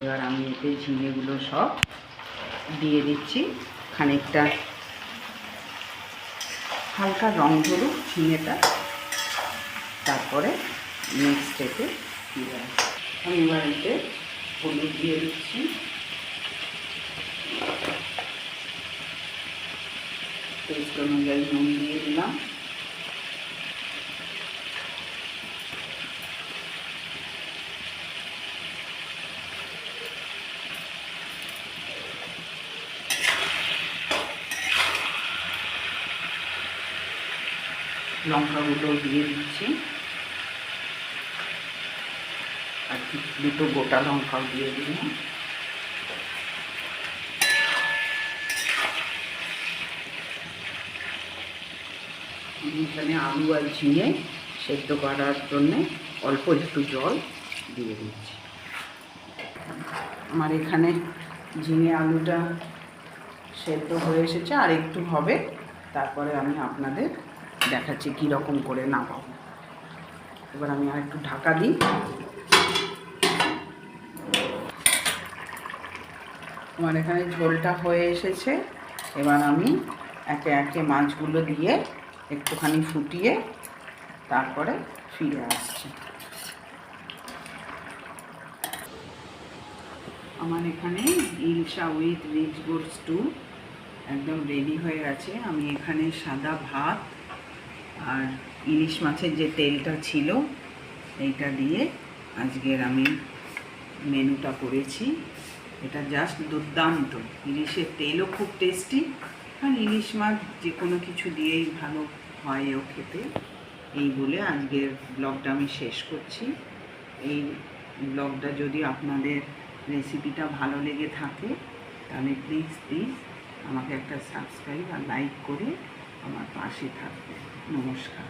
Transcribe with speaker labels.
Speaker 1: এবার আমি এতে ঝিঙেগুলো সব দিয়ে দিচ্ছি। খানিকটা হালকা রং ধরুক ঝিঙেটা, তারপরে নেক্সট এতে দিয়ে আমি এবার এতে হলুদ দিয়ে দিচ্ছি, টেস্ট অনুযায়ী নুন দিয়ে দিলাম, লঙ্কাগুলো দিয়ে দিচ্ছি, আর দুটো গোটা লঙ্কাও দিয়ে দিলাম। এখানে আলু আর ঝিঙে সেদ্ধ করার জন্যে অল্প একটু জল দিয়ে দিচ্ছি। আমার এখানে ঝিঙে আলুটা সেদ্ধ হয়ে এসেছে, আর একটু হবে, তারপরে আমি আপনাদের দেখাচ্ছি কীরকম করে নামাবো। এবার আমি আর একটু ঢাকা দিই। আমার এখানে ঝোলটা হয়ে এসেছে। এবার আমি একে একে মাছগুলো দিয়ে একটুখানি ফুটিয়ে তারপরে ফিরে আসছি। আমার এখানে ilsha with rich good stew একদম রেডি হয়ে গেছে। আমি এখানে সাদা ভাত আর ইলিশ মাছের যে তেলটা ছিল এইটা দিয়ে আজকের আমি মেনুটা করেছি। এটা জাস্ট দুর্দান্ত। ইলিশের তেলও খুব টেস্টি, আর ইলিশ মাছ যে কোনো কিছু দিয়েই ভালো হয় ও খেতে। এই বলে আজকের ব্লগটা আমি শেষ করছি। এই ব্লগটা যদি আপনাদের রেসিপিটা ভালো লেগে থাকে তাহলে প্লিজ আমাকে একটা সাবস্ক্রাইব আর লাইক করে আমার পাশে থাকবে। নমস্কার।